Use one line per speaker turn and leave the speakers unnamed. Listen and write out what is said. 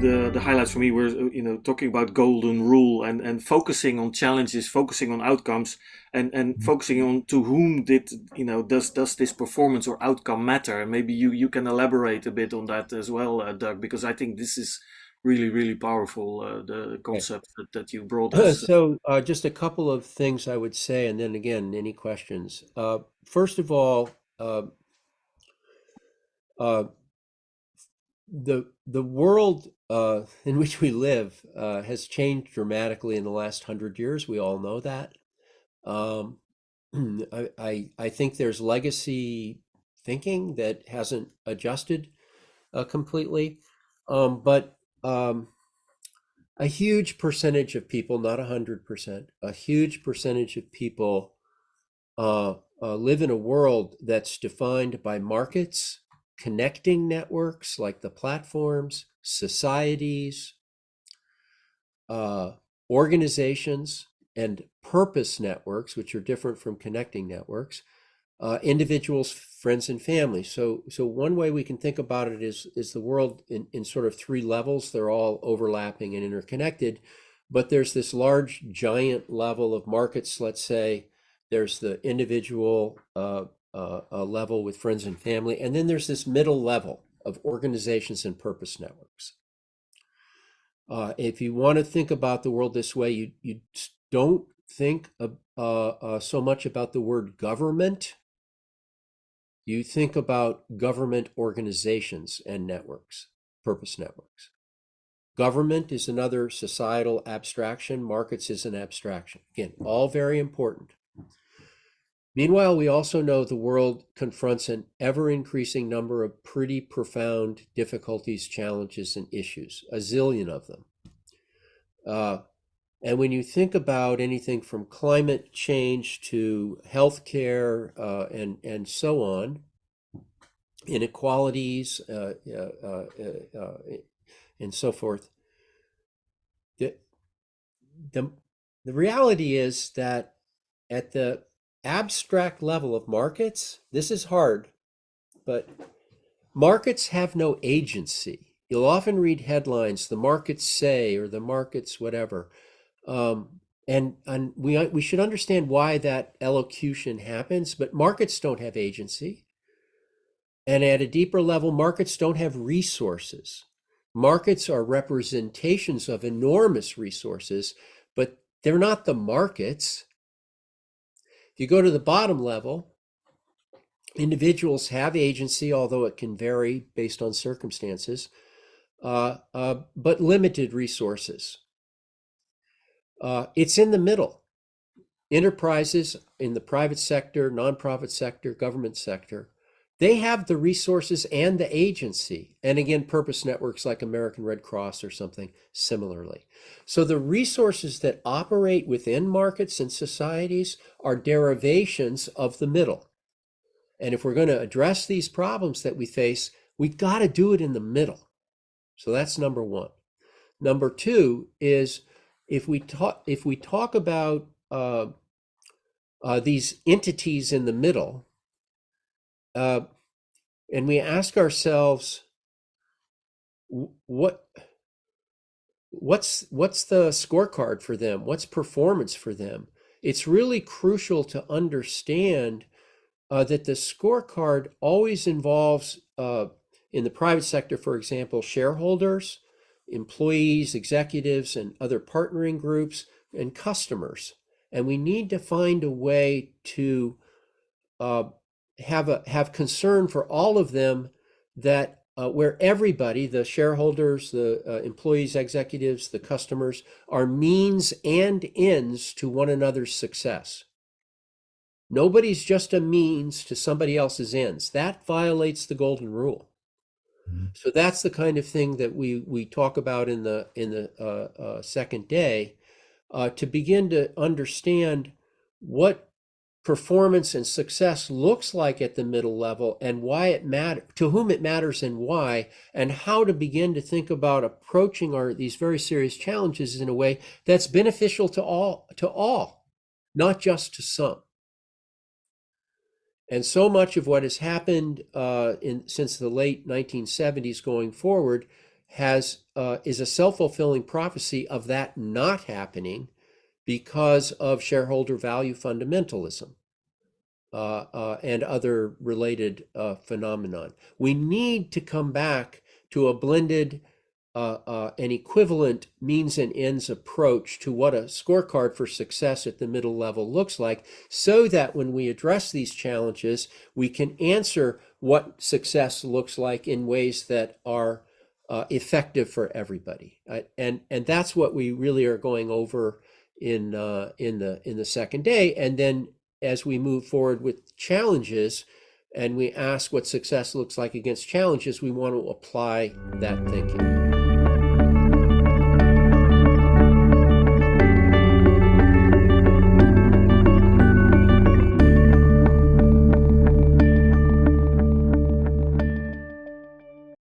the highlights for me were talking about golden rule and focusing on challenges, focusing on outcomes, and focusing on to whom did does this performance or outcome matter. And maybe you can elaborate a bit on that as well, Doug, because I think this is really powerful, the
Okay.
concept that you brought us.
So, just a couple of things I would say, and then again, any questions. First of all, uh, uh, the world in which we live has changed dramatically in the last 100 years. We all know that. Um, I think there's legacy thinking that hasn't adjusted completely, but a huge percentage of people, not 100%, a huge percentage of people live in a world that's defined by markets, connecting networks like the platforms, societies, uh, organizations, and purpose networks, which are different from connecting networks, individuals, friends, and family. So one way we can think about it is the world in sort of three levels. They're all overlapping and interconnected, but there's this large, giant level of markets. Let's say there's the individual level with friends and family, and then there's this middle level of organizations and purpose networks. If you want to think about the world this way, you don't think so much about the word government. You think about government organizations and networks, purpose networks. Government is another societal abstraction. Markets is an abstraction. Again, all very important. Meanwhile, we also know the world confronts an ever increasing number of pretty profound difficulties, challenges, and issues, a zillion of them. Uh, and when you think about anything from climate change to healthcare and so on, inequalities and so forth, the, the, the reality is that at the abstract level of markets, this is hard, but markets have no agency. You'll often read headlines, the markets say, or the markets whatever. And we should understand why that elocution happens, but markets don't have agency. And at a deeper level, markets don't have resources. Markets are representations of enormous resources, but they're not the markets. If you go to the bottom level, individuals have agency, although it can vary based on circumstances, but limited resources. It's in the middle. Enterprises in the private sector, nonprofit sector, government sector, they have the resources and the agency. And again, purpose networks like American Red Cross or something similarly. So the resources that operate within markets and societies are derivations of the middle. And if we're going to address these problems that we face, we got to do it in the middle. So that's number one. Number two is if we talk about these entities in the middle, uh, and we ask ourselves, what what's the scorecard for them? What's performance for them? It's really crucial to understand that the scorecard always involves, in the private sector, for example, shareholders, employees, executives, and other partnering groups, and customers. And we need to find a way to uh, have concern for all of them, that where everybody, the shareholders, the employees, executives, the customers, are means and ends to one another's success. Nobody's just a means to somebody else's ends. That violates the golden rule. So that's the kind of thing that we talk about in the second day, to begin to understand what performance and success looks like at the middle level, and why it matters, to whom it matters and why, and how to begin to think about approaching these very serious challenges in a way that's beneficial to all, not just to some. And so much of what has happened since the late 1970s going forward is a self-fulfilling prophecy of that not happening because of shareholder value fundamentalism and other related phenomenon. We need to come back to a blended an equivalent means and ends approach to what a scorecard for success at the middle level looks like, so that when we address these challenges, we can answer what success looks like in ways that are effective for everybody. And that's what we really are going over in the second day. And then as we move forward with challenges, and we ask what success looks like against challenges, we want to apply that thinking.